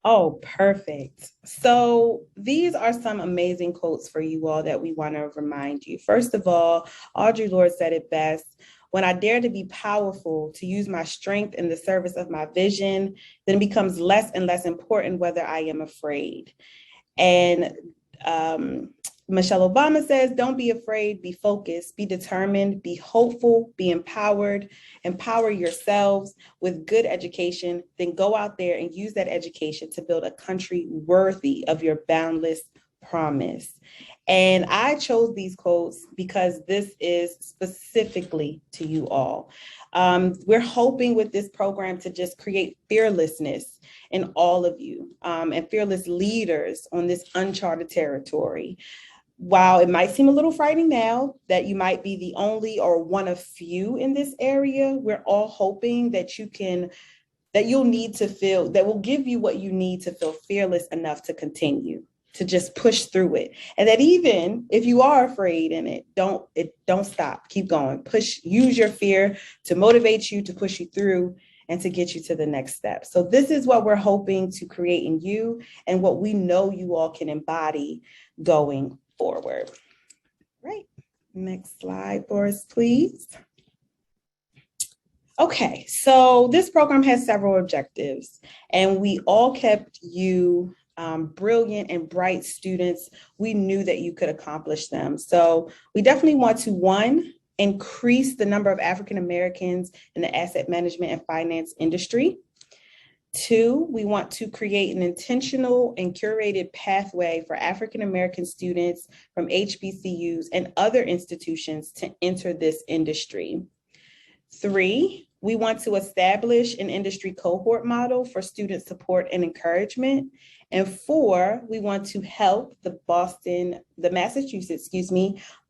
Oh, perfect. So these are some amazing quotes for you all that we want to remind you. First of all, Audre Lorde said it best. When I dare to be powerful, to use my strength in the service of my vision, then it becomes less and less important whether I am afraid. And um, Michelle Obama says, don't be afraid, be focused, be determined, be hopeful, be empowered, empower yourselves with good education, then go out there and use that education to build a country worthy of your boundless promise. And I chose these quotes because this is specifically to you all. We're hoping with this program to just create fearlessness in all of you and fearless leaders on this uncharted territory. While it might seem a little frightening now that you might be the only or one of few in this area, we're all hoping that you'll need to feel, that will give you what you need to feel fearless enough to continue, to just push through it. And that even if you are afraid in it, don't stop, keep going, use your fear to motivate you, to push you through and to get you to the next step. So this is what we're hoping to create in you and what we know you all can embody going forward. Right. Next slide for us, please. Okay, so this program has several objectives, and we all kept you brilliant and bright students. We knew that you could accomplish them. So we definitely want to, one, increase the number of African Americans in the asset management and finance industry. Two, we want to create an intentional and curated pathway for African American students from HBCUs and other institutions to enter this industry. Three, we want to establish an industry cohort model for student support and encouragement. And four, we want to help the Massachusetts,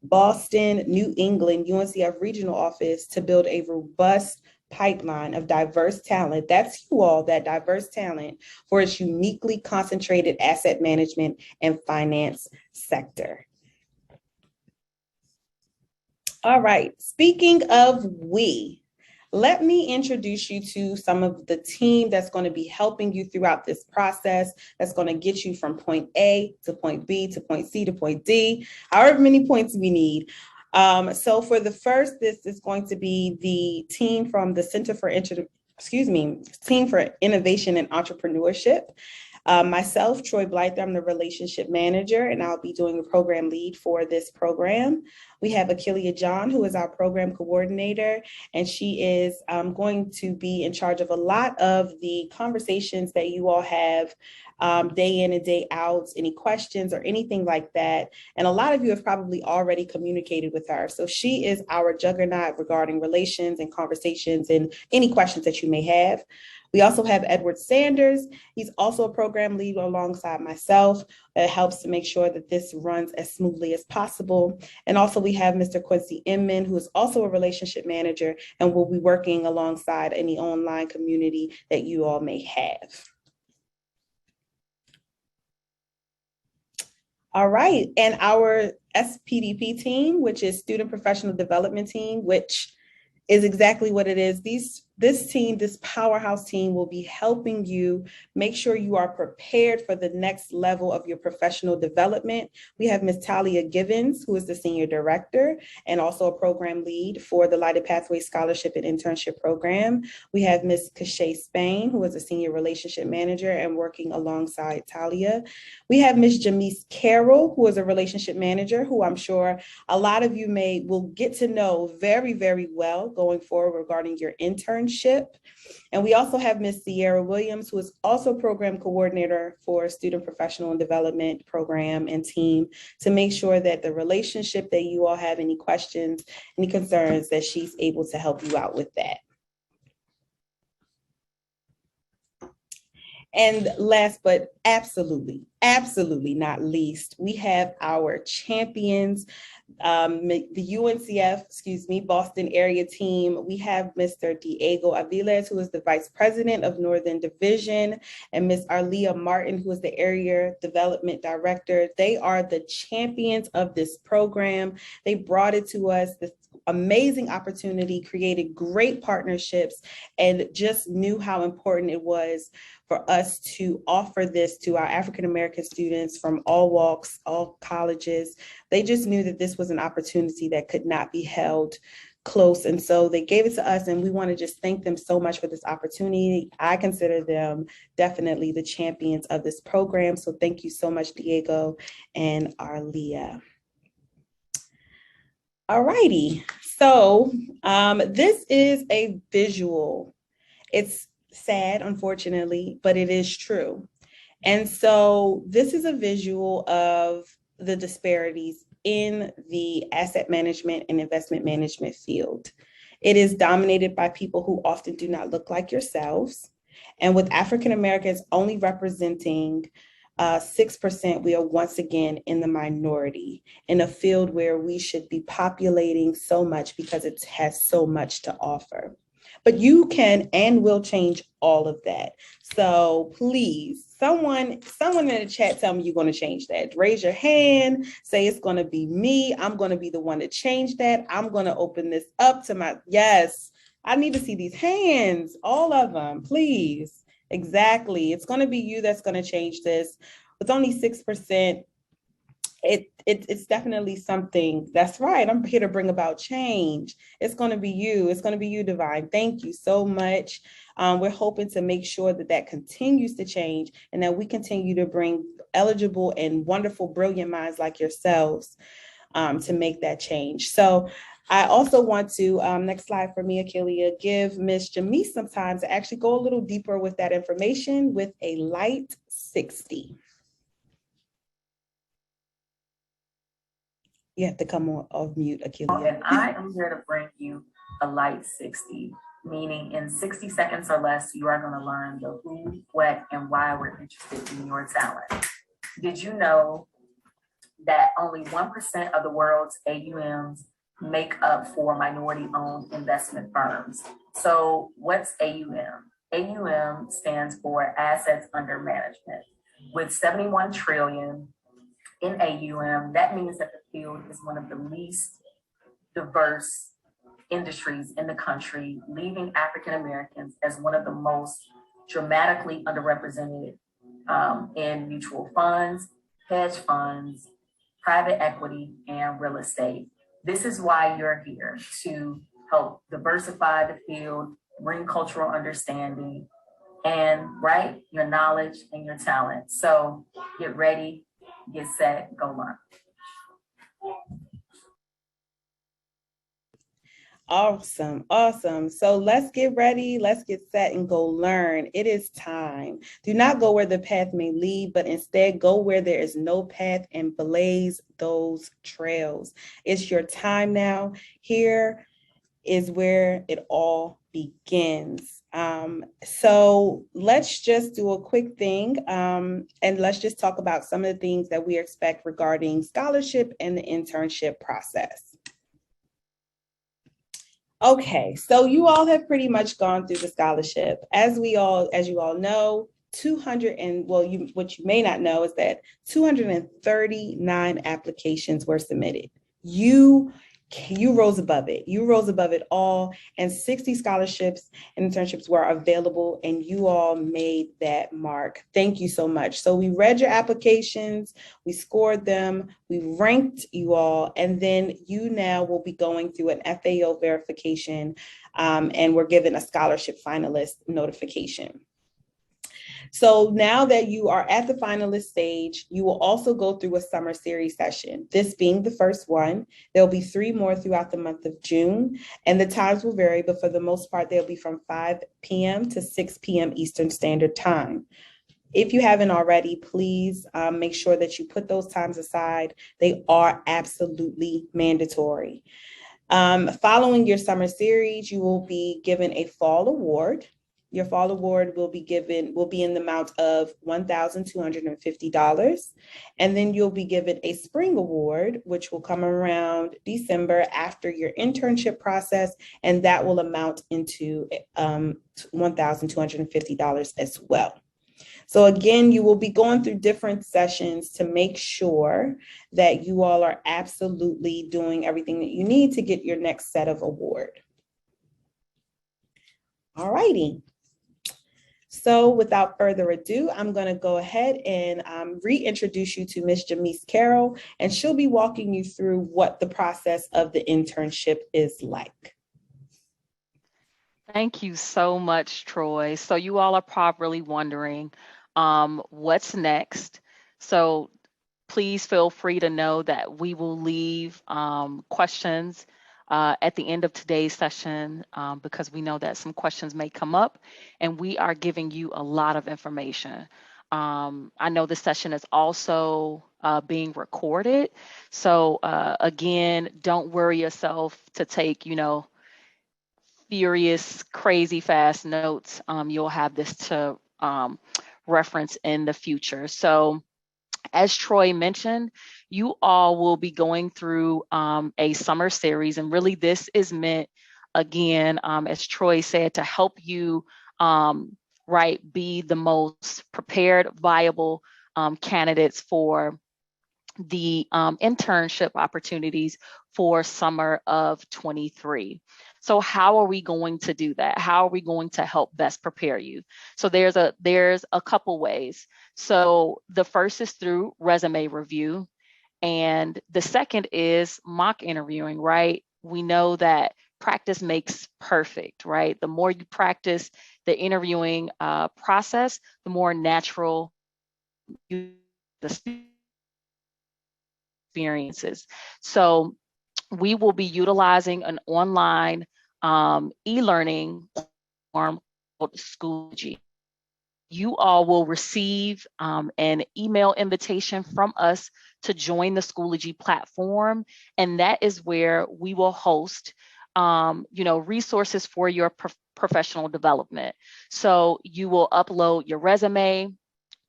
Boston, New England, UNCF regional office to build a robust pipeline of diverse talent. That's you all, that diverse talent for its uniquely concentrated asset management and finance sector. All right, speaking of we, let me introduce you to some of the team that's going to be helping you throughout this process, that's going to get you from point A to point B to point C to point D, however many points we need. So for the first, this is going to be the team from the Team for Innovation and Entrepreneurship. Myself, Troy Blyther, I'm the relationship manager, and I'll be doing the program lead for this program. We have Akilia John, who is our program coordinator, and she is going to be in charge of a lot of the conversations that you all have day in and day out, any questions or anything like that. And a lot of you have probably already communicated with her. So she is our juggernaut regarding relations and conversations and any questions that you may have. We also have Edward Sanders. He's also a program lead alongside myself that helps to make sure that this runs as smoothly as possible. And also we have Mr. Quincy Inman, who is also a relationship manager and will be working alongside any online community that you all may have. All right, and our SPDP team, which is Student Professional Development Team, which is exactly what it is. This team, this powerhouse team, will be helping you make sure you are prepared for the next level of your professional development. We have Ms. Talia Givens, who is the senior director and also a program lead for the Lighted Pathway Scholarship and Internship Program. We have Ms. Kashay Spain, who is a senior relationship manager and working alongside Talia. We have Ms. Jamise Carroll, who is a relationship manager, who I'm sure a lot of you will get to know very, very well going forward regarding your internship. And we also have Ms. Sierra Williams, who is also program coordinator for Student Professional and Development Program and team, to make sure that the relationship that you all have, any questions, any concerns, that she's able to help you out with that. And last but absolutely not least, we have our champions, the UNCF, Boston area team. We have Mr. Diego Aviles, who is the Vice President of Northern Division, and Ms. Arlia Martin, who is the Area Development Director. They are the champions of this program. They brought it to us. amazing opportunity, created great partnerships, and just knew how important it was for us to offer this to our African American students from all walks, all colleges. They just knew that this was an opportunity that could not be held close. And so they gave it to us, and we want to just thank them so much for this opportunity. I consider them definitely the champions of this program. So thank you so much, Diego and Arlia. All righty. So this is a visual. It's sad, unfortunately, but it is true. And so this is a visual of the disparities in the asset management and investment management field. It is dominated by people who often do not look like yourselves. And with African Americans only representing 6%, we are once again in the minority in a field where we should be populating so much because it has so much to offer. But you can and will change all of that. So please, someone in the chat, tell me you're going to change that. Raise your hand, say it's going to be me. I'm going to be the one to change that. I'm going to open this up to my, yes, I need to see these hands, all of them, please. Exactly. It's going to be you that's going to change this. With only 6%, it's definitely something. That's right. I'm here to bring about change. It's going to be you. It's going to be you, Divine. Thank you so much. We're hoping to make sure that that continues to change and that we continue to bring eligible and wonderful, brilliant minds like yourselves to make that change. So I also want to, next slide for me, Akelia, give Ms. Jamise some time to actually go a little deeper with that information with a light 60. You have to come off mute, Akelia. And I am here to bring you a light 60, meaning in 60 seconds or less, you are going to learn the who, what, and why we're interested in your talent. Did you know that only 1% of the world's AUMs make up for minority-owned investment firms? So what's AUM? AUM stands for Assets Under Management. With 71 trillion in AUM, that means that the field is one of the least diverse industries in the country, leaving African Americans as one of the most dramatically underrepresented in mutual funds, hedge funds, private equity, and real estate. This is why you're here, to help diversify the field, bring cultural understanding, and your knowledge and your talent. So get ready, get set, go learn. Awesome, awesome. So let's get ready, let's get set and go learn. It is time. Do not go where the path may lead, but instead go where there is no path and blaze those trails. It's your time now. Here is where it all begins. So let's just do a quick thing and let's just talk about some of the things that we expect regarding scholarship and the internship process. Okay, so you all have pretty much gone through the scholarship. As you all know, what you may not know is that 239 applications were submitted. You rose above it. You rose above it all, and 60 scholarships and internships were available, and you all made that mark. Thank you so much. So we read your applications, we scored them, we ranked you all, and then you now will be going through an FAO verification, and we're given a scholarship finalist notification. So now that you are at the finalist stage, you will also go through a summer series session, this being the first one. There'll be 3 more throughout the month of June, and the times will vary, but for the most part, they'll be from 5 p.m. to 6 p.m. Eastern Standard Time. If you haven't already, please make sure that you put those times aside. They are absolutely mandatory. Following your summer series, you will be given a fall award. Your fall award will be in the amount of $1,250. And then you'll be given a spring award, which will come around December after your internship process. And that will amount into $1,250 as well. So again, you will be going through different sessions to make sure that you all are absolutely doing everything that you need to get your next set of award. All righty. So without further ado, I'm going to go ahead and reintroduce you to Ms. Jamise Carroll, and she'll be walking you through what the process of the internship is like. Thank you so much, Troy. So you all are probably wondering what's next. So please feel free to know that we will leave questions at the end of today's session because we know that some questions may come up and we are giving you a lot of information. I know this session is also being recorded. So again, don't worry yourself to take, furious, crazy fast notes. You'll have this to reference in the future. So as Troy mentioned, you all will be going through a summer series, and really this is meant, again, as Troy said, to help you be the most prepared, viable candidates for the internship opportunities for summer of 23. So how are we going to do that? How are we going to help best prepare you? So there's a couple ways. So the first is through resume review, and the second is mock interviewing, right? We know that practice makes perfect, right? The more you practice the interviewing process, the more natural you the experiences. So we will be utilizing an online e-learning platform called Schoology. You all will receive an email invitation from us to join the Schoology platform, and that is where we will host resources for your professional development. So you will upload your resume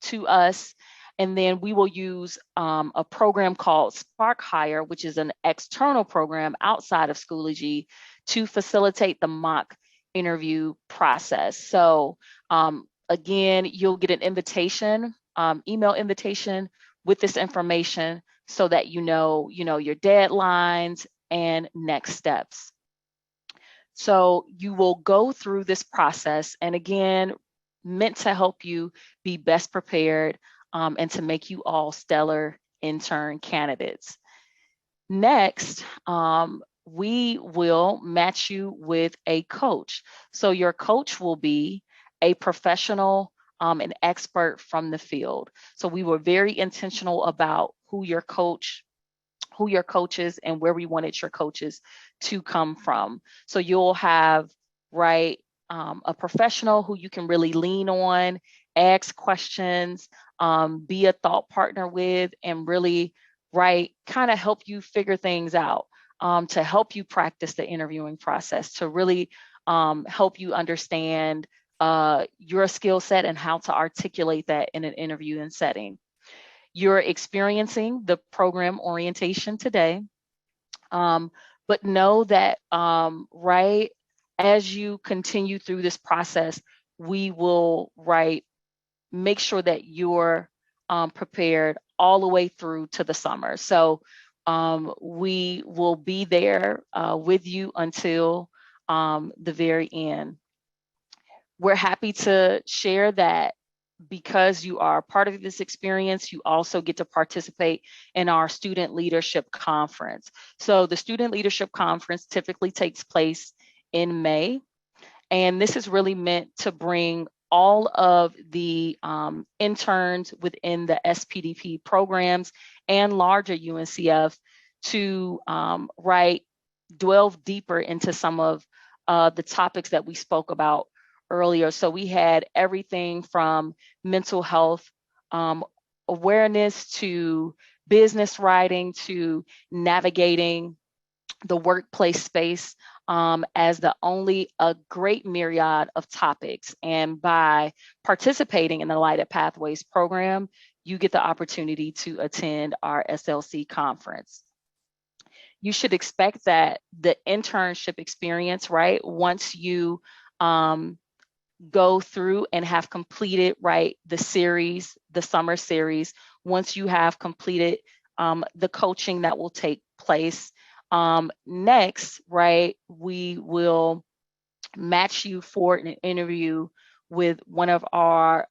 to us, and then we will use a program called Spark Hire, which is an external program outside of Schoology to facilitate the mock interview process. So again, you'll get an invitation, email invitation with this information so that you know your deadlines and next steps. So you will go through this process, and again, meant to help you be best prepared and to make you all stellar intern candidates. Next, we will match you with a coach. So your coach will be a professional an expert from the field. So we were very intentional about who your coaches and where we wanted your coaches to come from. So you'll have, a professional who you can really lean on, ask questions, be a thought partner with, and really, kind of help you figure things out, to help you practice the interviewing process, to really help you understand your skill set and how to articulate that in an interviewing setting. You're experiencing the program orientation today, but know that, as you continue through this process, we will, make sure that you're prepared all the way through to the summer. So we will be there with you until the very end. We're happy to share that because you are part of this experience, you also get to participate in our Student Leadership Conference. So the Student Leadership Conference typically takes place in May, and this is really meant to bring all of the interns within the SPDP programs and larger UNCF to delve deeper into some of the topics that we spoke about earlier. So we had everything from mental health awareness to business writing to navigating the workplace space as a great myriad of topics. And by participating in the Lighted Pathways program, you get the opportunity to attend our SLC conference. You should expect that the internship experience, once you go through and have completed, right, the series, the summer series, once you have completed the coaching that will take place, next, right, we will match you for an interview with one of our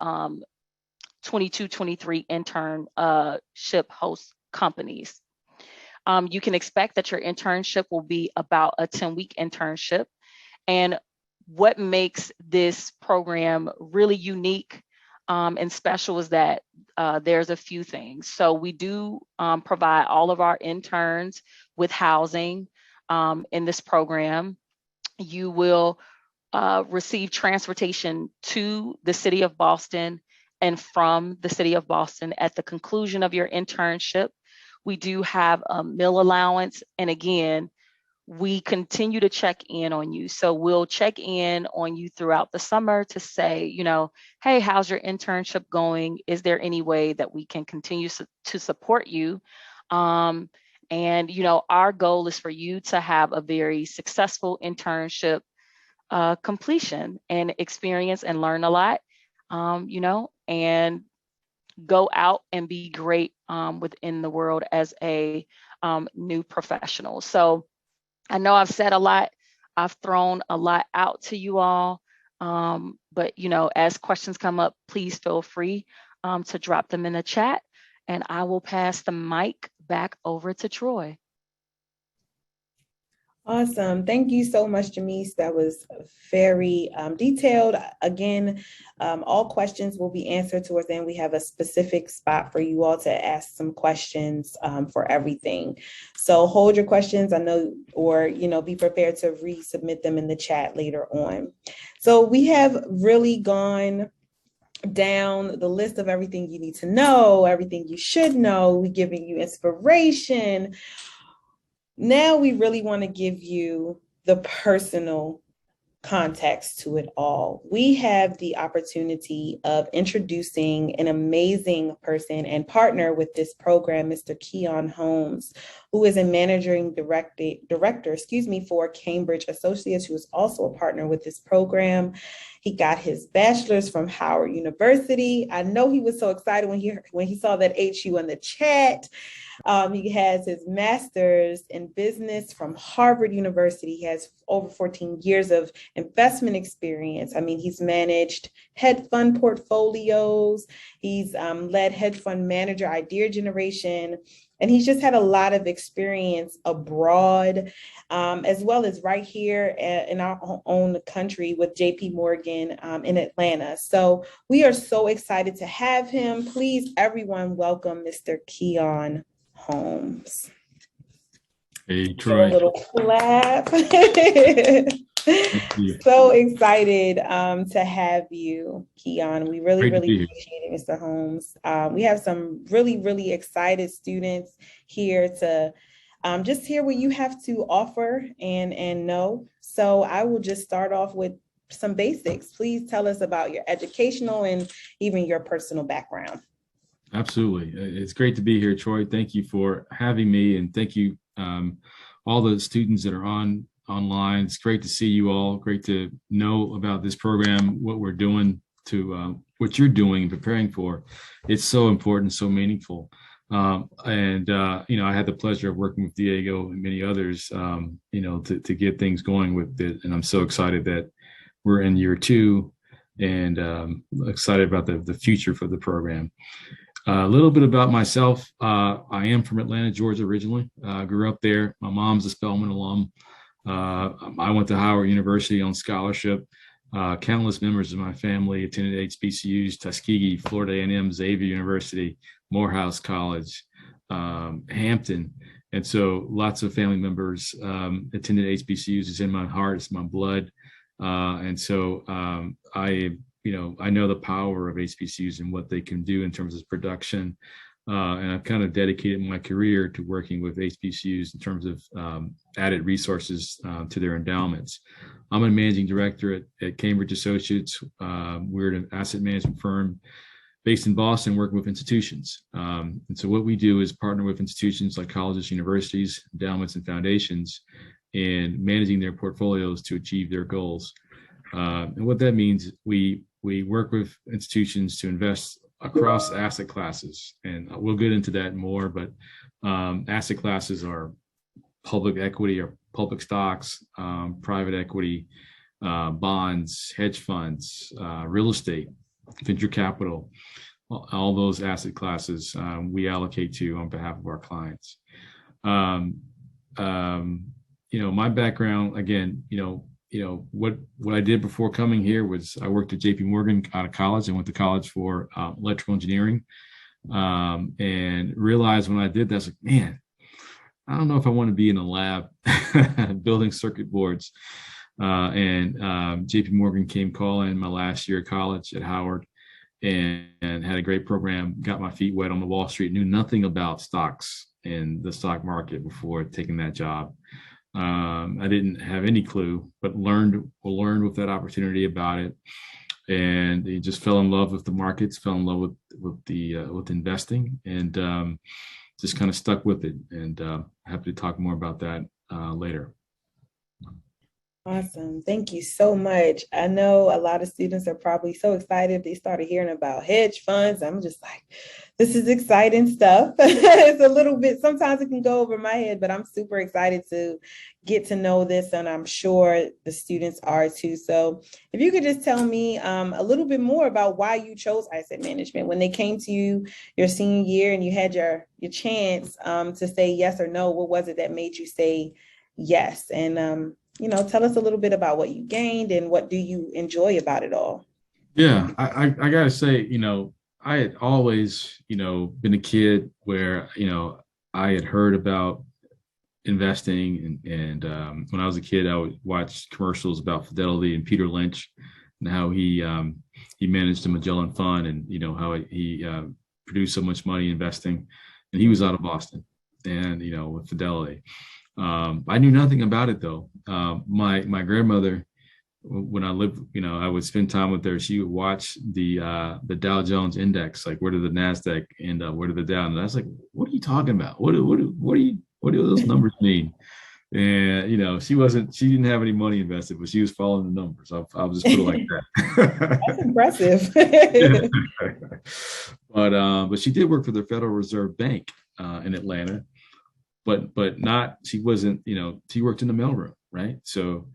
22-23 internship host companies. You can expect that your internship will be about a 10-week internship. And what makes this program really unique and special is that there's a few things. So we do provide all of our interns with housing in this program. You will receive transportation to the city of Boston and from the city of Boston at the conclusion of your internship. We do have a meal allowance. And again, we continue to check in on you. So we'll check in on you throughout the summer to say, you know, hey, how's your internship going? Is there any way that we can continue to support you? And, you know, our goal is for you to have a very successful internship completion and experience and learn a lot, you know, and go out and be great within the world as a new professional. So I know I've said a lot, I've thrown a lot out to you all, but, you know, as questions come up, please feel free to drop them in the chat, and I will pass the mic back over to Troy. Awesome. Thank you so much, Jamice. That was very detailed. Again, all questions will be answered towards the end. We have a specific spot for you all to ask some questions for everything. So hold your questions, I know, or, you know, be prepared to resubmit them in the chat later on. So we have really gone down the list of everything you need to know, everything you should know. We're giving you inspiration. Now we really want to give you the personal context to it all. We have the opportunity of introducing an amazing person and partner with this program, Mr. Keon Holmes, who is a managing director, for Cambridge Associates, who is also a partner with this program. He got his bachelor's from Howard University. I know he was so excited when he saw that HU in the chat. He has his master's in business from Harvard University. He has over 14 years of investment experience. I mean, he's managed hedge fund portfolios. He's led hedge fund manager idea generation. And he's just had a lot of experience abroad, as well as right here in our own country with JP Morgan in Atlanta. So we are so excited to have him. Please, everyone, welcome Mr. Keon Holmes. Hey, Troy. A little clap. So excited to have you, Keon. We really appreciate it, Mr. Holmes. We have some really excited students here to just hear what you have to offer and know. So I will just start off with some basics. Please tell us about your educational and even your personal background. Absolutely. It's great to be here, Troy. Thank you for having me, and thank you all the students that are online. It's great to see you all. Great to know about this program, what we're doing, to what you're doing and preparing for. It's so important, so meaningful. You know, I had the pleasure of working with Diego and many others, you know, to get things going with it. And I'm so excited that we're in year 2 and excited about the future for the program. A little bit about myself. I am from Atlanta, Georgia, originally. Grew up there. My mom's a Spelman alum. I went to Howard University on scholarship. Countless members of my family attended HBCUs, Tuskegee, Florida A&M, Xavier University, Morehouse College, Hampton. And so lots of family members attended HBCUs. It's in my heart, it's my blood. And so I know the power of HBCUs and what they can do in terms of production. And I've kind of dedicated my career to working with HBCUs in terms of added resources to their endowments. I'm a managing director at Cambridge Associates. We're an asset management firm based in Boston, working with institutions. And so what we do is partner with institutions like colleges, universities, endowments, and foundations in managing their portfolios to achieve their goals. And what that means, we work with institutions to invest across asset classes, and we'll get into that more. But asset classes are public equity or public stocks, private equity, bonds, hedge funds, real estate, venture capital, all those asset classes we allocate to on behalf of our clients. My background, again, what I did before coming here was I worked at JP Morgan out of college. I went to college for electrical engineering, and realized when I did that, I was like, man, I don't know if I want to be in a lab building circuit boards. And JP Morgan came calling my last year of college at Howard, and had a great program, got my feet wet on the Wall Street, knew nothing about stocks and the stock market before taking that job. I didn't have any clue, but learned with that opportunity about it, and just fell in love with the markets, fell in love with investing, and just kind of stuck with it. And happy to talk more about that later. Awesome. Thank you so much. I know a lot of students are probably so excited they started hearing about hedge funds. I'm just like, this is exciting stuff. It's a little bit, sometimes it can go over my head, but I'm super excited to get to know this, and I'm sure the students are too. So if you could just tell me a little bit more about why you chose asset management when they came to you your senior year and you had your chance to say yes or no. What was it that made you say yes? And tell us a little bit about what you gained and what do you enjoy about it all. Yeah, I gotta say, I had always, been a kid where, I had heard about investing, and when I was a kid, I would watch commercials about Fidelity and Peter Lynch and how he managed the Magellan Fund, and how he produced so much money investing, and he was out of Boston, and with Fidelity. I knew nothing about it though. My grandmother, when I lived, I would spend time with her. She would watch the Dow Jones index, like where did the Nasdaq end up, where did the Dow? And I was like, what are you talking about? What do those numbers mean? And she didn't have any money invested, but she was following the numbers. I'll just put it like that. That's impressive. But she did work for the Federal Reserve Bank in Atlanta. But not, she wasn't, she worked in the mailroom, right? So,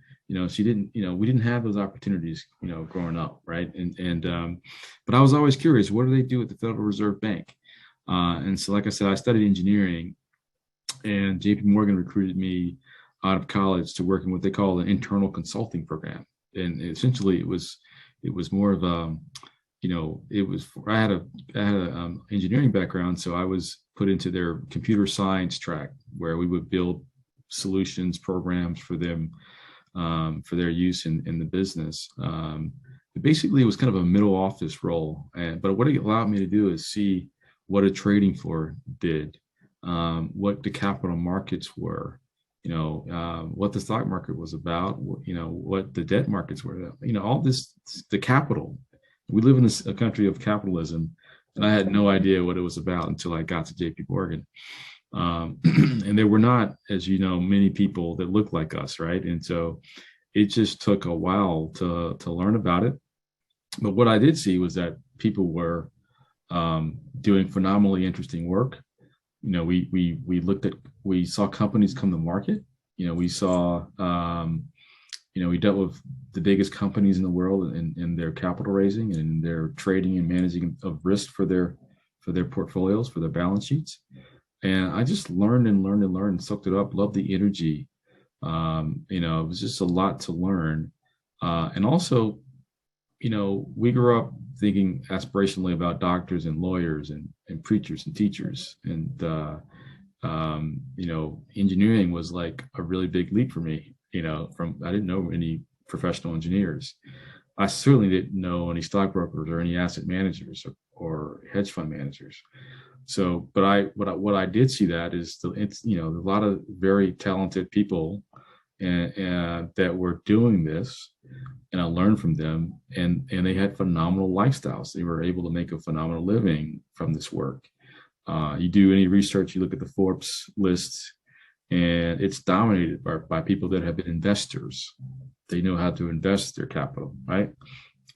she didn't, we didn't have those opportunities, growing up, right? But I was always curious, what do they do at the Federal Reserve Bank? And so, like I said, I studied engineering, and JP Morgan recruited me out of college to work in what they call an internal consulting program. And essentially it was more of a, I had a engineering background, so I was put into their computer science track where we would build solutions, programs for them, for their use in the business. Basically, it was kind of a middle office role. But what it allowed me to do is see what a trading floor did, what the capital markets were, what the stock market was about, what the debt markets were, all this, the capital. We live in a country of capitalism, and I had no idea what it was about until I got to JP Morgan. And there were not, as you know, many people that looked like us, right? And so it just took a while to learn about it. But what I did see was that people were doing phenomenally interesting work. We saw companies come to market. We saw we dealt with the biggest companies in the world in their capital raising and their trading and managing of risk for their portfolios, for their balance sheets. And I just learned and soaked it up, loved the energy. It was just a lot to learn. And also, we grew up thinking aspirationally about doctors and lawyers and preachers and teachers. And, engineering was like a really big leap for me. I didn't know any professional engineers. I certainly didn't know any stockbrokers or any asset managers or hedge fund managers. So, but what I did see that is a lot of very talented people and that were doing this, and I learned from them, and they had phenomenal lifestyles. They were able to make a phenomenal living from this work. You do any research, you look at the Forbes list, and it's dominated by people that have been investors they know how to invest their capital, right?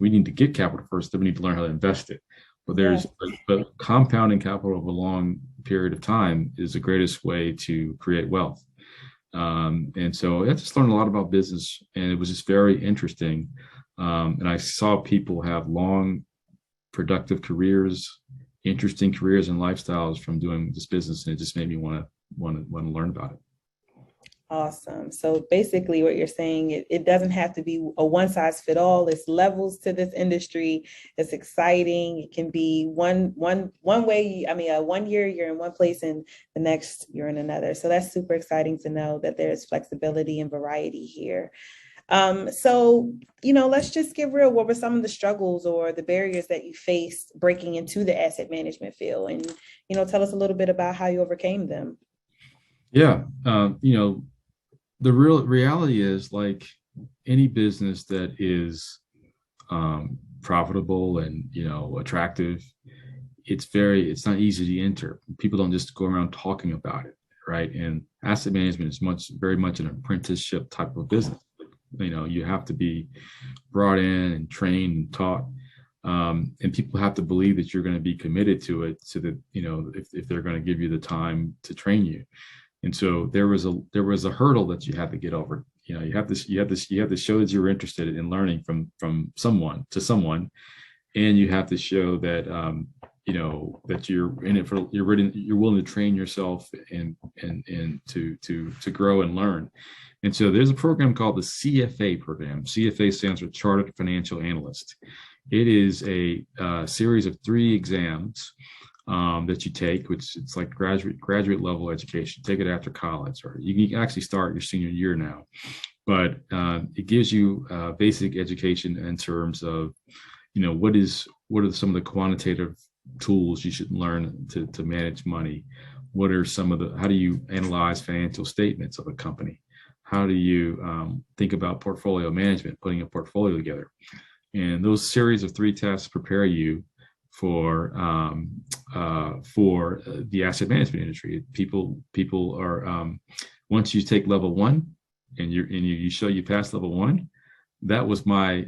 We need to get capital first, then we need to learn how to invest it. But but compounding capital over a long period of time is the greatest way to create wealth. And so I just learned a lot about business, and it was just very interesting. And I saw people have long, productive careers, interesting careers and lifestyles from doing this business, and it just made me want to learn about it. Awesome. So basically what you're saying, it doesn't have to be a one size fit all. It's levels to this industry. It's exciting. It can be one way. I mean, 1 year you're in one place and the next you're in another. So that's super exciting to know that there's flexibility and variety here. So, let's just get real. What were some of the struggles or the barriers that you faced breaking into the asset management field? And, tell us a little bit about how you overcame them. Yeah. The real reality is, like any business that is profitable and attractive, it's not easy to enter. People don't just go around talking about it, right? And asset management is very much an apprenticeship type of business. You have to be brought in and trained and taught, and people have to believe that you're going to be committed to it, so that if they're going to give you the time to train you. And so there was a hurdle that you had to get over. You have to show that you're interested in learning from someone to someone, and you have to show that that you're in it for, you're willing to train yourself and to grow and learn. And so there's a program called the CFA program. CFA stands for Chartered Financial Analyst. It is a series of 3 exams that you take, which it's like graduate level education. Take it after college, or you can actually start your senior year now. But it gives you basic education in terms of, what are some of the quantitative tools you should learn to manage money. What are how do you analyze financial statements of a company? How do you think about portfolio management, putting a portfolio together? And those series of 3 tests prepare you for the asset management industry. People are once you take level 1 and you show you pass level 1, that was my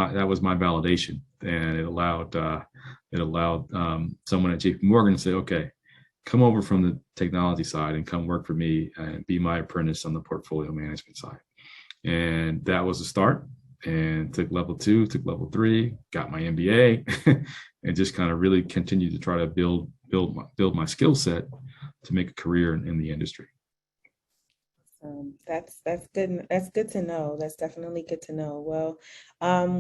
validation, and it allowed someone at JP Morgan to say, okay, come over from the technology side and come work for me and be my apprentice on the portfolio management side. And that was the start. And took level 2, took level 3, got my MBA, and just kind of really continued to try to build my skill set to make a career in the industry. That's good. That's good to know. That's definitely good to know. Well,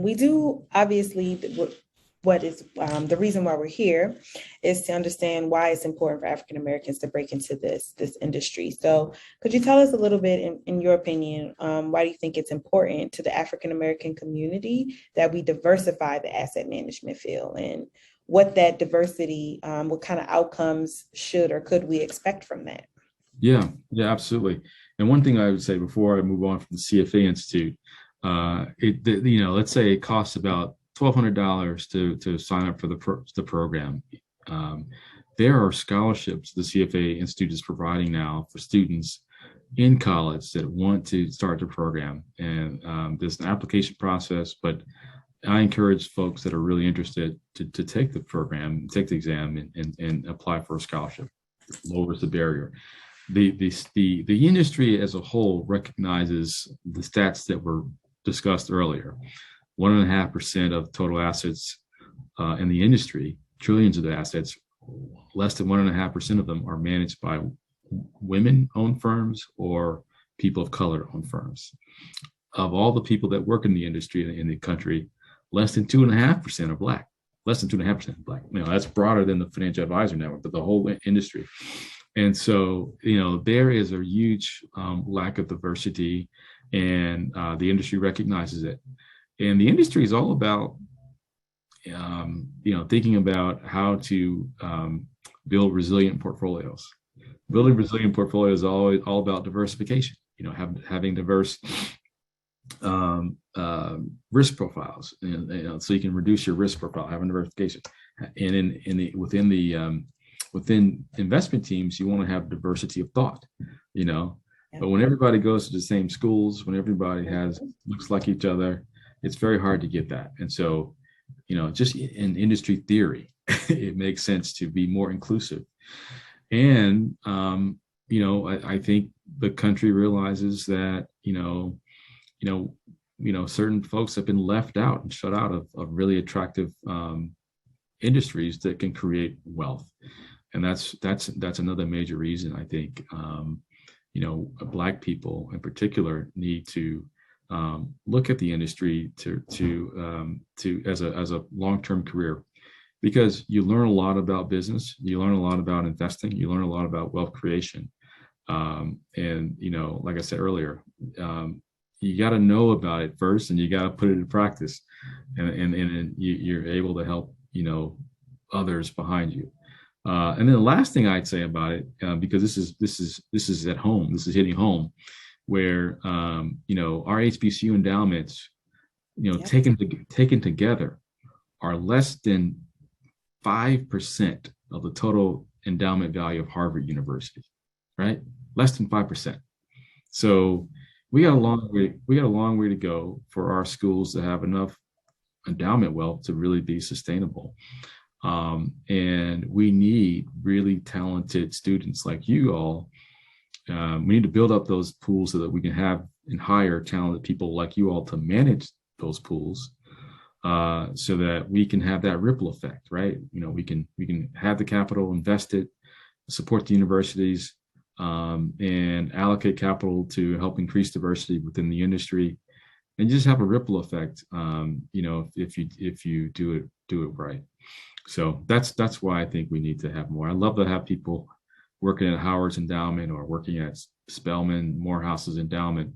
we do obviously what is the reason why we're here is to understand why it's important for African Americans to break into this industry. So could you tell us a little bit, in your opinion, why do you think it's important to the African American community that we diversify the asset management field, and what that diversity, what kind of outcomes should or could we expect from that? Yeah, absolutely. And one thing I would say before I move on from the CFA Institute, let's say it costs about $1,200 to sign up for the program. There are scholarships the CFA Institute is providing now for students in college that want to start the program. And there's an application process, but I encourage folks that are really interested to take the program, take the exam, and apply for a scholarship. It lowers the barrier. The industry as a whole recognizes the stats that were discussed earlier. 1.5% of total assets in the industry, trillions of assets, less than 1.5% of them are managed by women-owned firms or people of color-owned firms. Of all the people that work in the industry in the country, less than 2.5% are Black. Less than 2.5% are Black. That's broader than the Financial Advisor Network, but the whole industry. And so, there is a huge lack of diversity, and the industry recognizes it. And the industry is all about, thinking about how to build resilient portfolios. Building resilient portfolios is all about diversification. Having diverse risk profiles, so you can reduce your risk profile, having diversification. And within investment teams, you want to have diversity of thought. But when everybody goes to the same schools, when everybody looks like each other, it's very hard to get that. And so, just in industry theory, it makes sense to be more inclusive. And, I think the country realizes that, certain folks have been left out and shut out of really attractive industries that can create wealth. And that's another major reason I think, Black people in particular need to look at the industry to as a long-term career, because you learn a lot about business, you learn a lot about investing, you learn a lot about wealth creation, and like I said earlier, you got to know about it first, and you got to put it in practice, and you're able to help others behind you. And then the last thing I'd say about it, because this is at home, this is hitting home, where our HBCU endowments, Yep. taken together, are less than 5% of the total endowment value of Harvard University, right? Less than 5%. So we got a long way to go for our schools to have enough endowment wealth to really be sustainable. And we need really talented students like you all. We need to build up those pools so that we can have and hire talented people like you all to manage those pools, so that we can have that ripple effect, right? We can have the capital, invest it, support the universities, and allocate capital to help increase diversity within the industry, and just have a ripple effect. If you do it right. So that's why I think we need to have more. I love to have people working at Howard's endowment or working at Spelman Morehouse's endowment,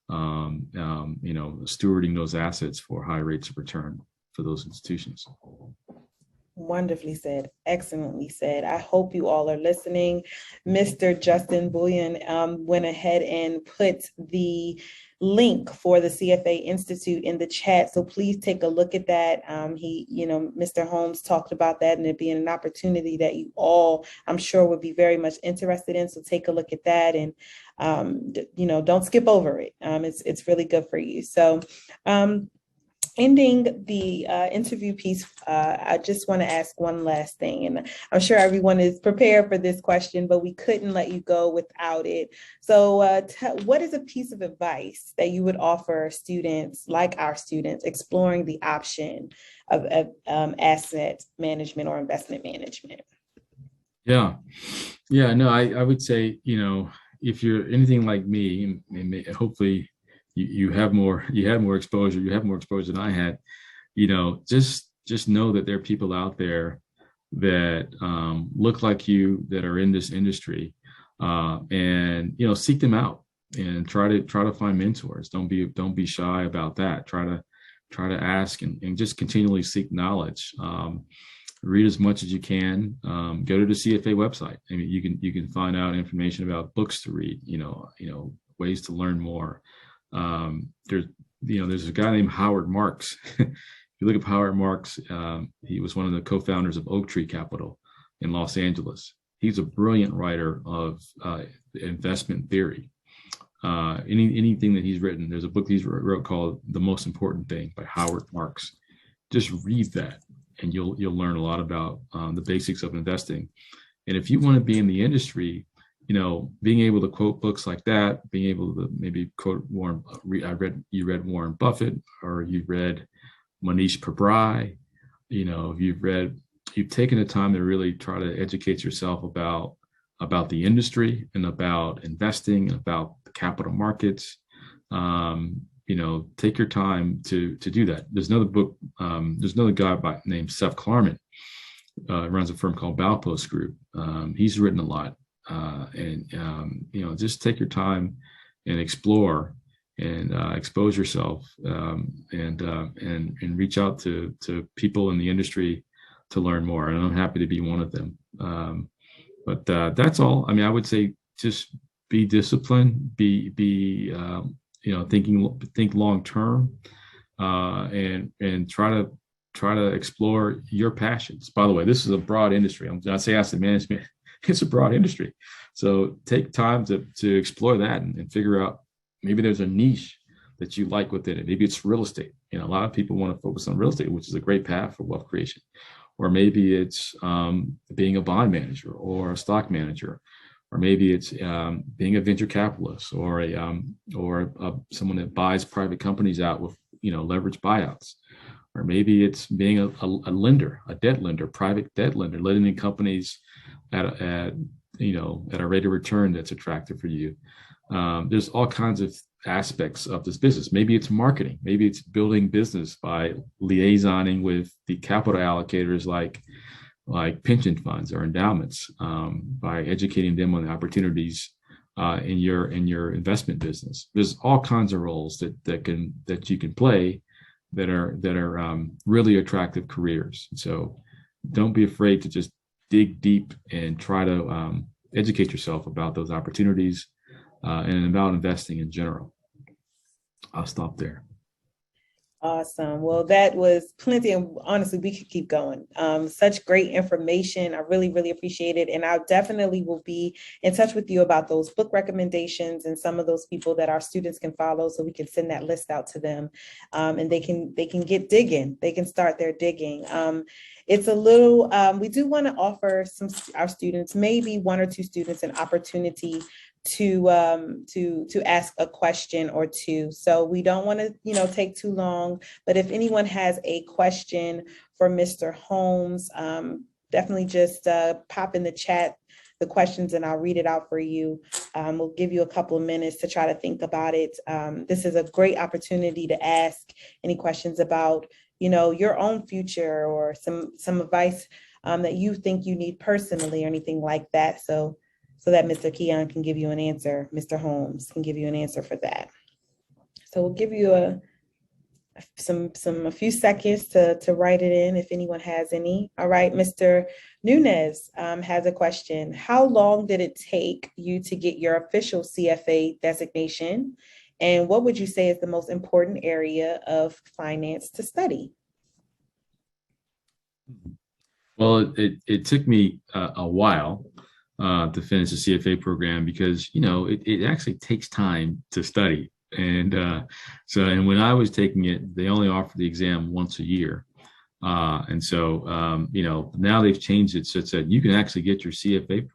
stewarding those assets for high rates of return for those institutions. Wonderfully said. Excellently said. I hope you all are listening. Mr. Justin Bullion went ahead and put the link for the CFA Institute in the chat. So please take a look at that. Mr. Holmes talked about that, and it being an opportunity that you all, I'm sure, would be very much interested in. So take a look at that, and don't skip over it. It's really good for you. So ending the interview piece, I just want to ask one last thing, and I'm sure everyone is prepared for this question, but we couldn't let you go without it. So what is a piece of advice that you would offer students, like our students, exploring the option of asset management or investment management? Yeah, no, I would say, if you're anything like me, and hopefully you had more exposure than I had, just know that there are people out there that look like you, that are in this industry, and seek them out and try to find mentors. Don't be shy about that. Try to ask and just continually seek knowledge. Read as much as you can. Go to the CFA website. I mean, you can find out information about books to read, ways to learn more. There's a guy named Howard Marks. If you look at Howard Marks, he was one of the co-founders of Oaktree Capital in Los Angeles. He's a brilliant writer of investment theory. Anything that he's written, there's a book he's wrote called The Most Important Thing by Howard Marks. Just read that, and you'll learn a lot about the basics of investing. And if you want to be in the industry, being able to quote books like that, being able to maybe quote you read Warren Buffett, or you read Manish Pabrai, you've taken the time to really try to educate yourself about the industry and about investing, about the capital markets. Take your time to do that. There's another book. There's another guy named Seth Klarman, runs a firm called Baupost Group. He's written a lot. Just take your time and explore and expose yourself, and reach out to people in the industry to learn more. And I'm happy to be one of them. But that's all. I mean, I would say just be disciplined, think long term, and try to explore your passions. By the way, this is a broad industry. I say asset management. it's a broad industry. So take time to explore that and figure out maybe there's a niche that you like within it. Maybe it's real estate. A lot of people want to focus on real estate, which is a great path for wealth creation. Or maybe it's being a bond manager or a stock manager, or maybe it's being a venture capitalist or someone that buys private companies out with leverage buyouts, or maybe it's being a lender, a debt lender, private debt lender, lending companies at a rate of return that's attractive for you. There's all kinds of aspects of this business. Maybe it's marketing. Maybe it's building business by liaisoning with the capital allocators like pension funds or endowments, by educating them on the opportunities in your investment business. There's all kinds of roles that you can play that are really attractive careers. So don't be afraid to just dig deep and try to educate yourself about those opportunities and about investing in general. I'll stop there. Awesome. Well, that was plenty. And honestly, we could keep going. Such great information. I really, really appreciate it. And I definitely will be in touch with you about those book recommendations and some of those people that our students can follow, so we can send that list out to them, and they can get digging. They can start their digging. It's a little, we do want to offer our students, maybe one or two students, an opportunity to ask a question or two. So we don't want to, take too long, but if anyone has a question for Mr. Holmes, definitely just pop in the chat the questions and I'll read it out for you. We'll give you a couple of minutes to try to think about it. This is a great opportunity to ask any questions about, your own future, or some advice that you think you need personally, or anything like that. So that Mr. Keon can give you an answer, Mr. Holmes can give you an answer for that. So we'll give you a few seconds to write it in if anyone has any. All right, Mr. Nunez has a question. How long did it take you to get your official CFA designation? And what would you say is the most important area of finance to study? Well, it took me a while to finish the CFA program because, it actually takes time to study. And and when I was taking it, they only offer the exam once a year. And so, now they've changed it such that you can actually get your CFA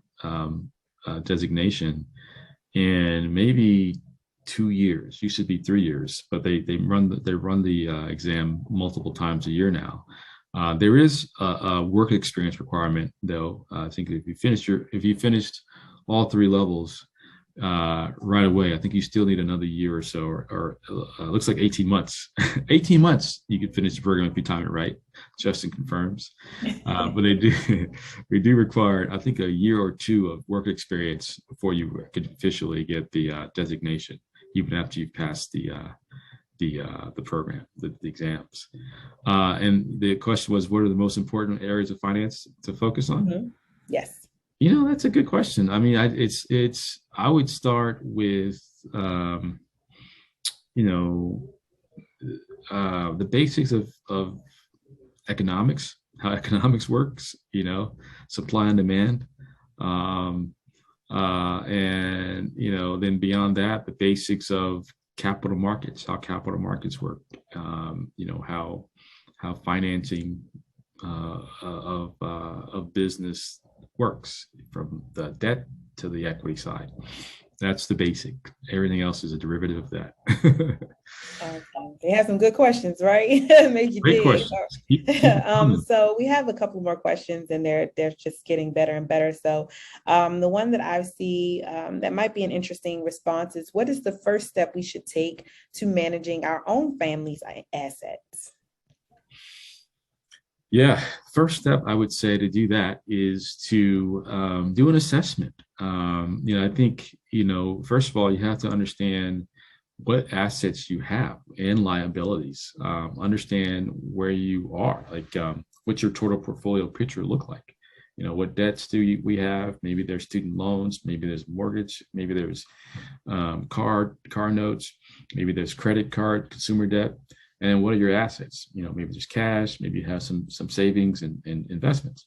designation in maybe 2 years. Used to be 3 years, but they run the exam multiple times a year now. There is a work experience requirement, though. I think if you finished all 3 levels right away, I think you still need another year or so, or looks like 18 months. 18 months you could finish the program if you time it right. Justin confirms. But we do require, I think, a year or 2 of work experience before you can officially get the designation, even after you've passed the program, the exams. And the question was, what are the most important areas of finance to focus on? Mm-hmm. Yes. That's a good question. I mean, I would start with, the basics of economics, how economics works, supply and demand. And, then beyond that, the basics of capital markets, how capital markets work, how financing of business works, from the debt to the equity side. That's the basic. Everything else is a derivative of that. They have some good questions, right? Make you Great dig. questions. So we have a couple more questions, and they're just getting better and better. So the one that I see that might be an interesting response is, what is the first step we should take to managing our own family's assets? Yeah, first step I would say to do that is to do an assessment. I think, first of all, you have to understand what assets you have and liabilities. Understand where you are, like what's your total portfolio picture look like? What debts do we have? Maybe there's student loans, maybe there's mortgage, maybe there's car notes, maybe there's credit card, consumer debt. And then what are your assets? Maybe there's cash, maybe you have some savings and investments.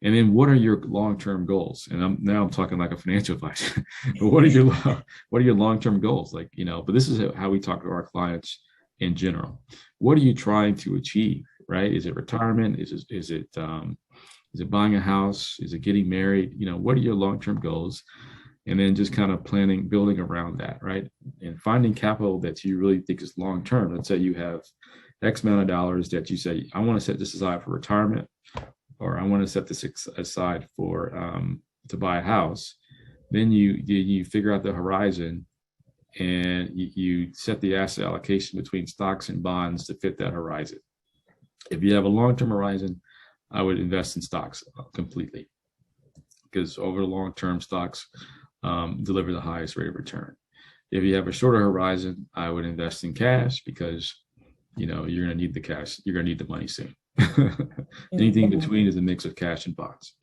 And then what are your long-term goals? And I'm talking like a financial advisor. But what are your long-term goals? But this is how we talk to our clients in general. What are you trying to achieve, right? Is it retirement? Is it buying a house? Is it getting married? What are your long-term goals? And then just kind of building around that, right? And finding capital that you really think is long-term. Let's say you have X amount of dollars that you say, I want to set this aside for retirement, or I want to set this aside for to buy a house. Then you figure out the horizon, and you set the asset allocation between stocks and bonds to fit that horizon. If you have a long-term horizon, I would invest in stocks completely, because over the long term, stocks deliver the highest rate of return. If you have a shorter horizon, I would invest in cash, because you're going to need the cash. You're going to need the money soon. Anything in between is a mix of cash and bonds.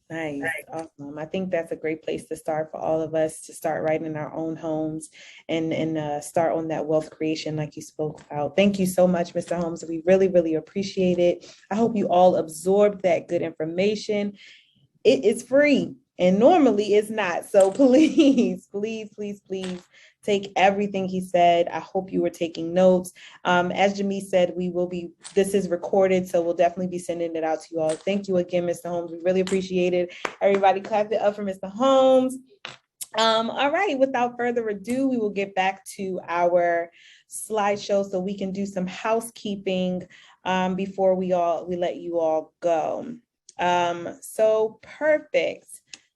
Nice. Awesome. I think that's a great place to start for all of us, to start right in our own homes and start on that wealth creation like you spoke about. Thank you so much, Mr. Holmes. We really, really appreciate it. I hope you all absorbed that good information. It is free, and normally it's not. So please, please, please, please take everything he said. I hope you were taking notes. As Jamie said, this is recorded, so we'll definitely be sending it out to you all. Thank you again, Mr. Holmes. We really appreciate it. Everybody clap it up for Mr. Holmes. All right, without further ado, we will get back to our slideshow so we can do some housekeeping before we let you all go. So perfect.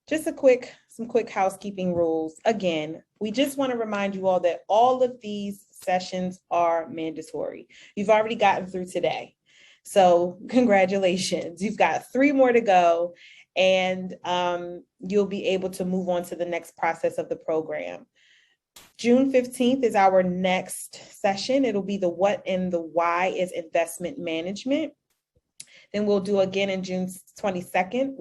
Just some quick housekeeping rules. Again, we just want to remind you all that all of these sessions are mandatory. You've already gotten through today. So congratulations. You've got 3 more to go, and you'll be able to move on to the next process of the program. June 15th is our next session. It'll be the what and the why is investment management. Then we'll do again in June 22nd,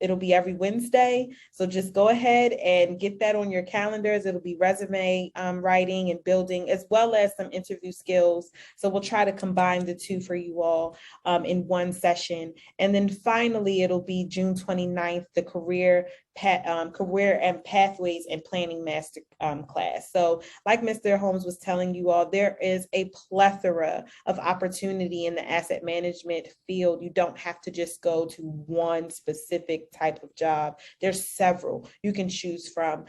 it'll be every Wednesday. So just go ahead and get that on your calendars. It'll be resume writing and building, as well as some interview skills. So we'll try to combine the two for you all in one session. And then finally, it'll be June 29th, the career and pathways and planning master class. So like Mr. Holmes was telling you all, there is a plethora of opportunity in the asset management field. You don't have to just go to one specific type of job. There's several you can choose from.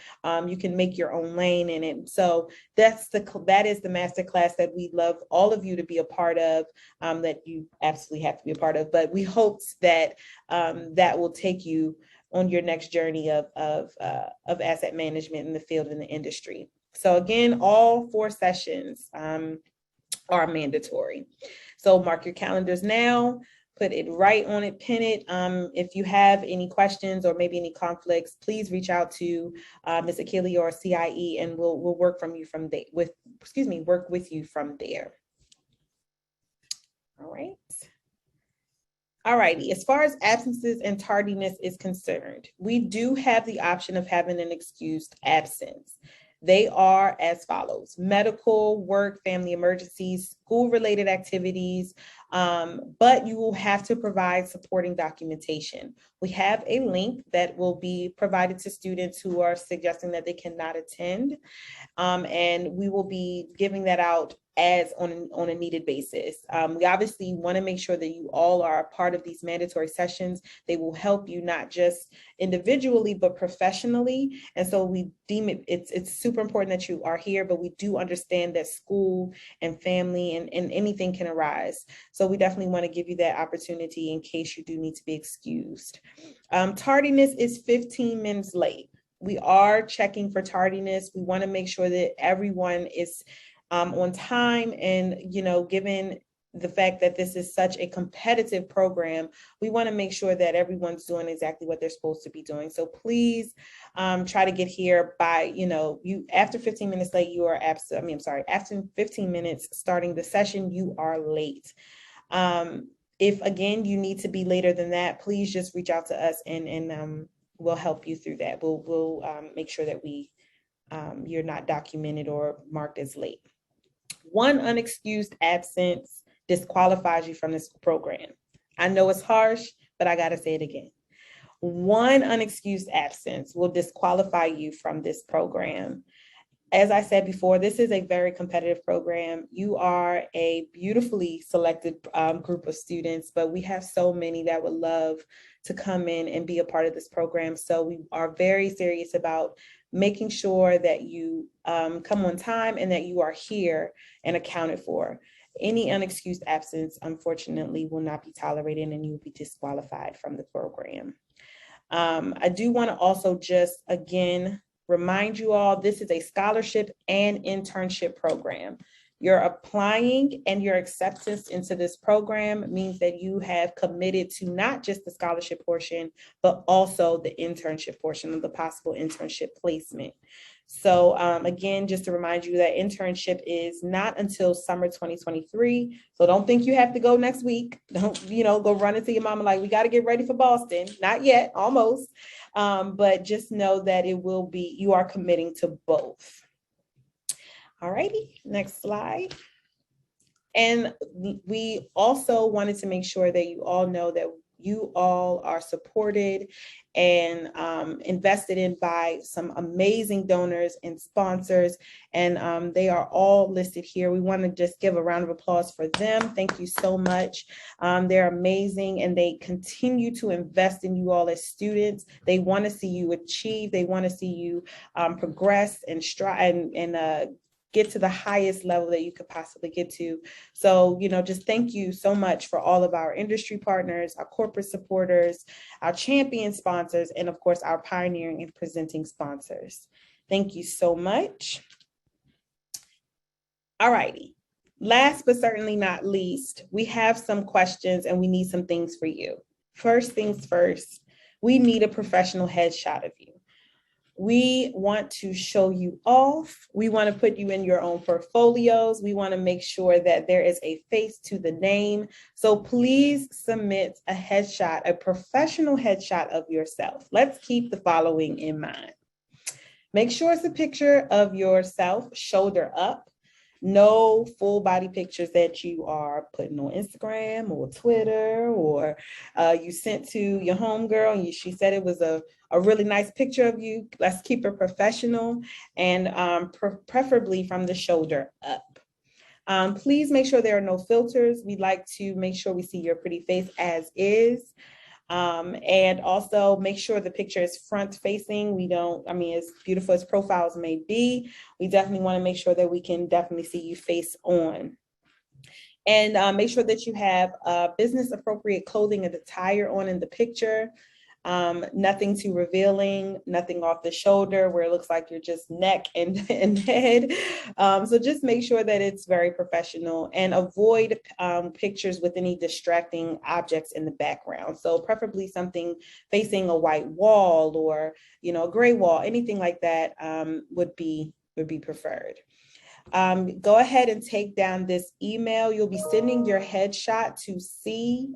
You can make your own lane in it. So that is the master class that we'd love all of you to be a part of, that you absolutely have to be a part of. But we hope that that will take you on your next journey of asset management in the field and the industry. So again, all 4 sessions are mandatory. So mark your calendars now, put it right on it, pin it. If you have any questions or maybe any conflicts, please reach out to Ms. Achille or CIE, and we'll work work with you from there. All right. All righty, as far as absences and tardiness is concerned, we do have the option of having an excused absence. They are as follows: medical, work, family emergencies, school-related activities, but you will have to provide supporting documentation. We have a link that will be provided to students who are suggesting that they cannot attend, and we will be giving that out as on a needed basis. We obviously want to make sure that you all are a part of these mandatory sessions. They will help you not just individually, but professionally. And so we deem it's super important that you are here, but we do understand that school and family and anything can arise. So we definitely want to give you that opportunity in case you do need to be excused. Tardiness is 15 minutes late. We are checking for tardiness. We want to make sure that everyone is on time, and given the fact that this is such a competitive program, we want to make sure that everyone's doing exactly what they're supposed to be doing. So please try to get here by, after 15 minutes late, you are absent. After 15 minutes starting the session, you are late. If again, you need to be later than that, please just reach out to us and we'll help you through that. We'll make sure that you're not documented or marked as late. One unexcused absence disqualifies you from this program. I know it's harsh, but I got to say it again. One unexcused absence will disqualify you from this program. As I said before, this is a very competitive program. You are a beautifully selected group of students, but we have so many that would love to come in and be a part of this program. So we are very serious about making sure that you come on time and that you are here and accounted for. Any unexcused absence, unfortunately, will not be tolerated and you will be disqualified from the program. I do want to also just, again, remind you all, this is a scholarship and internship program. You're applying and your acceptance into this program means that you have committed to not just the scholarship portion, but also the internship portion of the possible internship placement. So again, just to remind you that internship is not until summer 2023. So don't think you have to go next week. Don't, go run into your mama like, we got to get ready for Boston. Not yet, almost. But just know that it will be, you are committing to both. All righty, next slide. And we also wanted to make sure that you all know that you all are supported and invested in by some amazing donors and sponsors, and they are all listed here. We want to just give a round of applause for them. Thank you so much. They're amazing, and they continue to invest in you all as students. They want to see you achieve. They want to see you progress and strive and get to the highest level that you could possibly get to. So, just thank you so much for all of our industry partners, our corporate supporters, our champion sponsors, and of course, our pioneering and presenting sponsors. Thank you so much. All righty. Last but certainly not least, we have some questions and we need some things for you. First things first, we need a professional headshot of you. We want to show you off. We want to put you in your own portfolios. We want to make sure that there is a face to the name. So please submit a headshot, a professional headshot of yourself. Let's keep the following in mind. Make sure it's a picture of yourself, shoulder up. No full body pictures that you are putting on Instagram or Twitter or you sent to your homegirl and she said it was a really nice picture of you. Let's keep it professional and preferably from the shoulder up. Please make sure there are no filters. We'd like to make sure we see your pretty face as is. And also make sure the picture is front facing. As beautiful as profiles may be, we definitely want to make sure that we can definitely see you face on. And make sure that you have business appropriate clothing and attire on in the picture. Nothing too revealing, nothing off the shoulder where it looks like you're just neck and head. So just make sure that it's very professional and avoid pictures with any distracting objects in the background. So preferably something facing a white wall or, a gray wall, anything like that would be preferred. Go ahead and take down this email. You'll be sending your headshot to CIE@uncf.org.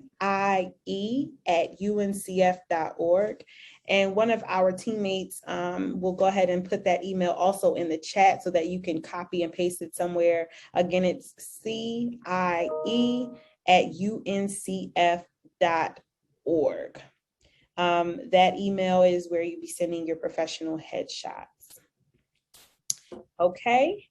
And one of our teammates will go ahead and put that email also in the chat so that you can copy and paste it somewhere. Again, it's CIE@uncf.org. That email is where you'll be sending your professional headshots. Okay.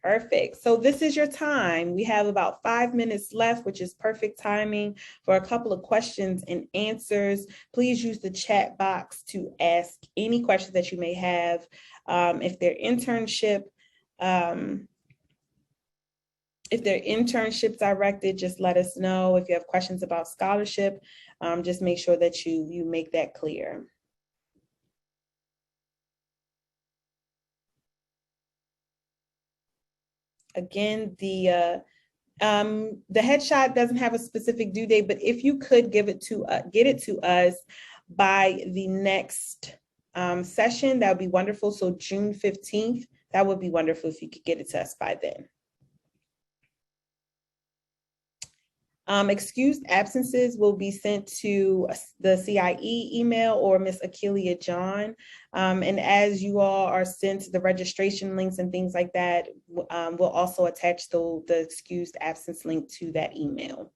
Perfect. So this is your time. We have about 5 minutes left, which is perfect timing for a couple of questions and answers. Please use the chat box to ask any questions that you may have. If they're internship directed, just let us know. If you have questions about scholarship, just make sure that you make that clear. Again, the headshot doesn't have a specific due date, but if you could get it to us by the next session, that would be wonderful. So June 15th, that would be wonderful if you could get it to us by then. Excused absences will be sent to the CIE email or Miss Akeelia John. And as you all are sent the registration links and things like that, we'll also attach the excused absence link to that email.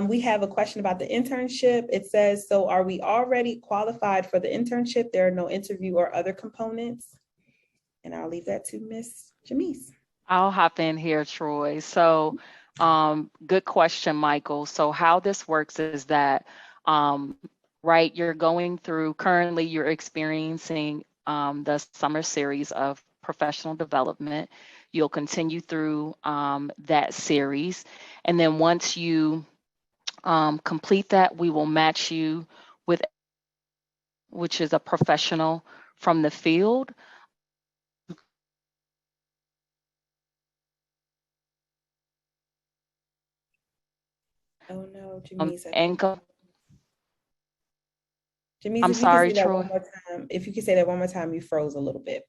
We have a question about the internship. It says, so are we already qualified for the internship? There are no interview or other components. And I'll leave that to Miss Jamise. I'll hop in here, Troy. So good question, Michael. So how this works is that, right, you're going through, currently you're experiencing the summer series of professional development. You'll continue through that series. And then once you complete that, we will match you with, which is a professional from the field. Oh no, Jamise. Jamise, I'm sorry, Troy. One more time. If you could say that one more time, you froze a little bit.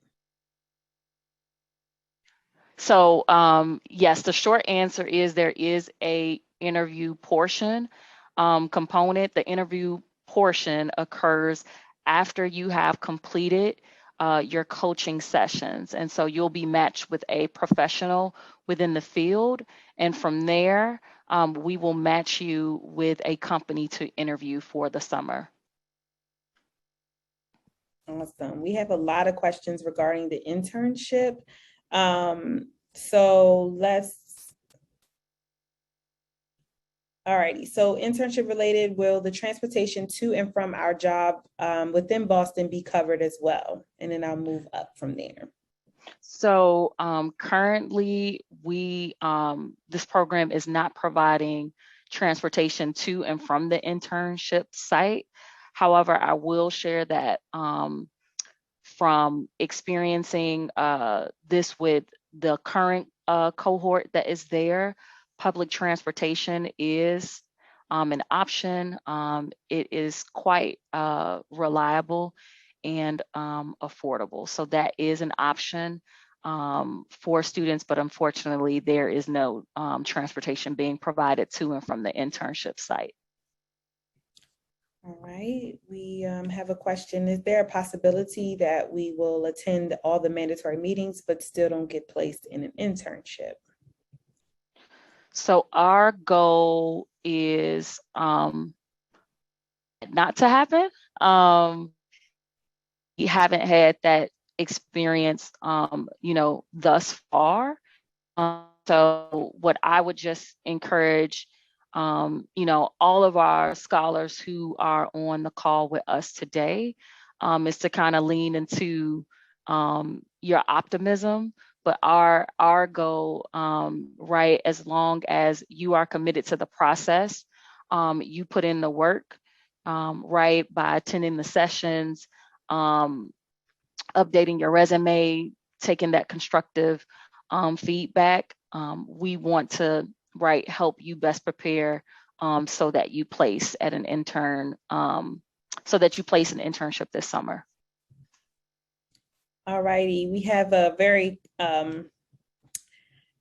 So yes, the short answer is there is a interview portion component. The interview portion occurs after you have completed your coaching sessions. And so you'll be matched with a professional within the field. And from there, we will match you with a company to interview for the summer. Awesome. We have a lot of questions regarding the internship. So alrighty. So internship related, will the transportation to and from our job within Boston be covered as well? And then I'll move up from there. So currently this program is not providing transportation to and from the internship site. However, I will share that from experiencing this with the current cohort that is there, public transportation is an option. It is quite reliable and affordable. So that is an option for students, but unfortunately there is no transportation being provided to and from the internship site. All right, we have a question. Is there a possibility that we will attend all the mandatory meetings but still don't get placed in an internship? So our goal is not to happen. We haven't had that experience, thus far. So what I would just encourage, all of our scholars who are on the call with us today, is to kind of lean into your optimism. But our goal, right, as long as you are committed to the process, you put in the work, right, by attending the sessions, updating your resume, taking that constructive feedback. We want to, right, help you best prepare so that you place at an intern, so that you place an internship this summer. All righty, we have a very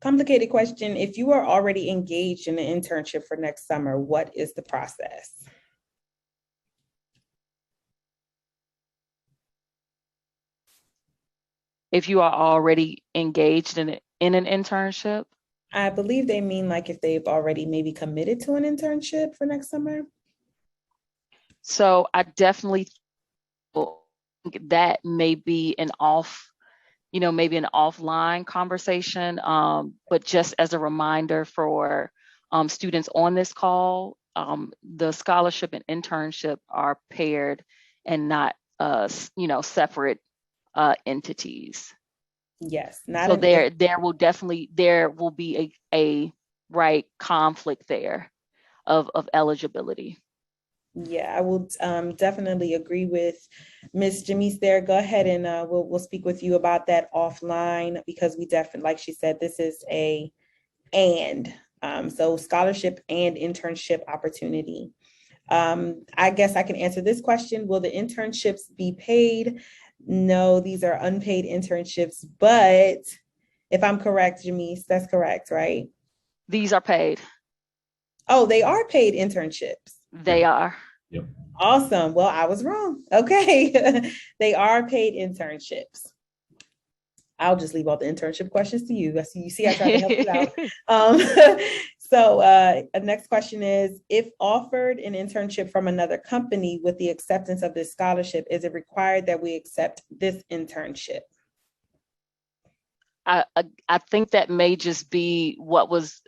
complicated question. If you are already engaged in an internship for next summer, what is the process? If you are already engaged in an internship? I believe they mean like if they've already maybe committed to an internship for next summer. So I definitely think that may be an maybe an offline conversation. But just as a reminder for students on this call, the scholarship and internship are paired and not separate entities. Yes. So there will be a right conflict there of eligibility. Yeah, I will definitely agree with Ms. Jamise there. Go ahead and we'll speak with you about that offline, because we definitely, like she said, this is so scholarship and internship opportunity. I guess I can answer this question. Will the internships be paid? No, these are unpaid internships, but If I'm correct, Jamise, that's correct, right? These are paid. Oh, they are paid internships. They are. Yep. Awesome. Well, I was wrong. Okay. They are paid internships. I'll just leave all the internship questions to you. You see, I tried to help you out. Next question is, if offered an internship from another company with the acceptance of this scholarship, is it required that we accept this internship? I think that may just be what was,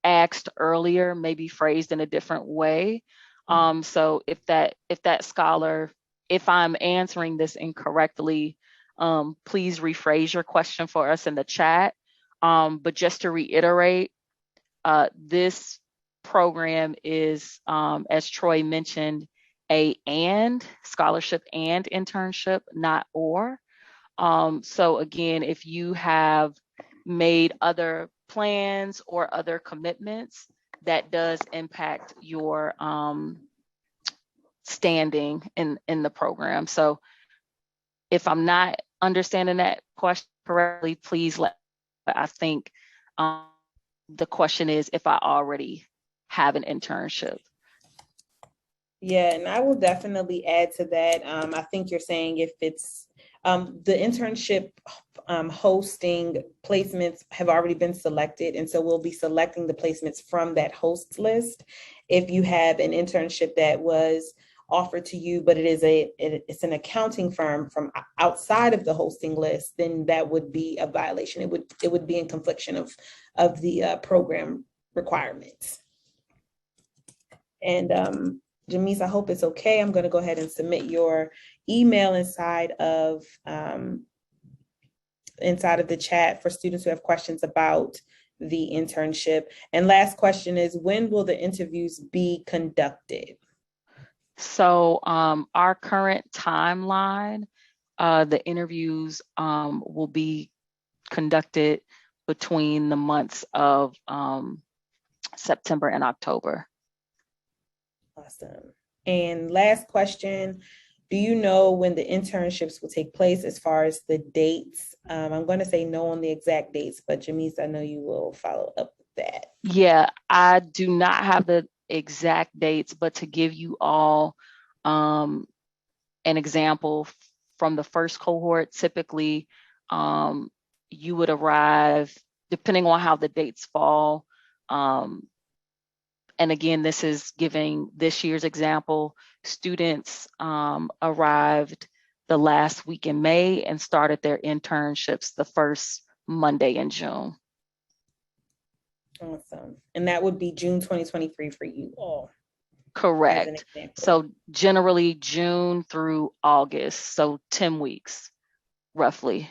asked earlier, maybe phrased in a different way. So if that scholar, if I'm answering this incorrectly, please rephrase your question for us in the chat. But just to reiterate, this program is, as Troy mentioned, and scholarship and internship, not or. So again, if you have made other plans or other commitments, that does impact your standing in the program. So if I'm not understanding that question correctly, please I think the question is if I already have an internship. Yeah, and I will definitely add to that. I think you're saying if it's the internship hosting placements have already been selected. And so we'll be selecting the placements from that host list. If you have an internship that was offered to you, but it's an accounting firm from outside of the hosting list, then that would be a violation. It would be in confliction of the program requirements. And Jamise, I hope it's okay. I'm going to go ahead and submit your email inside of the chat for students who have questions about the internship. And last question is, when will the interviews be conducted? So our current timeline, the interviews will be conducted between the months of September and October. Awesome. And last question, do you know when the internships will take place as far as the dates? I'm going to say no on the exact dates, but Jamise, I know you will follow up with that. Yeah, I do not have the exact dates, but to give you all an example from the first cohort, typically you would arrive, depending on how the dates fall, and again, this is giving this year's example, students arrived the last week in May and started their internships the first Monday in June. Awesome. And that would be June 2023 for you all. Correct. So generally June through August, so 10 weeks, roughly.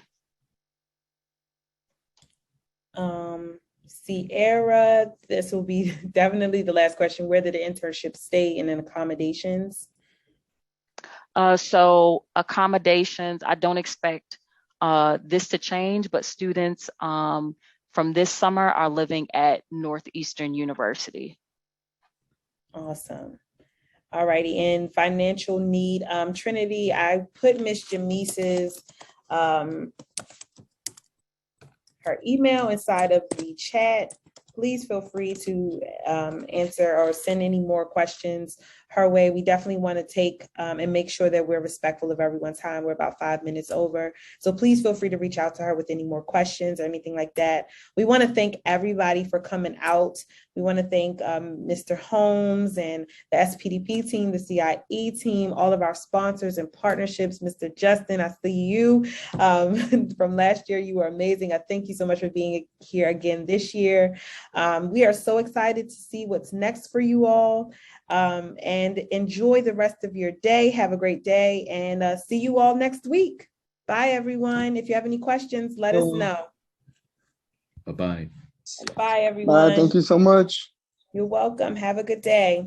Sierra, this will be definitely the last question. Where did the internship stay and in accommodations? So accommodations, I don't expect this to change, but students from this summer are living at Northeastern University. Awesome. All righty. In financial need, Trinity, I put Miss Jamise's her email inside of the chat. Please feel free to answer or send any more questions her way. We definitely want to take and make sure that we're respectful of everyone's time. We're about 5 minutes over. So please feel free to reach out to her with any more questions or anything like that. We want to thank everybody for coming out. We want to thank Mr. Holmes and the SPDP team, the CIE team, all of our sponsors and partnerships. Mr. Justin, I see you from last year. You were amazing. I thank you so much for being here again this year. We are so excited to see what's next for you all, and enjoy the rest of your day. Have a great day, and see you all next week. Bye, everyone. If you have any questions, let us know. Bye-bye. Bye, everyone. Bye. Thank you so much. You're welcome. Have a good day.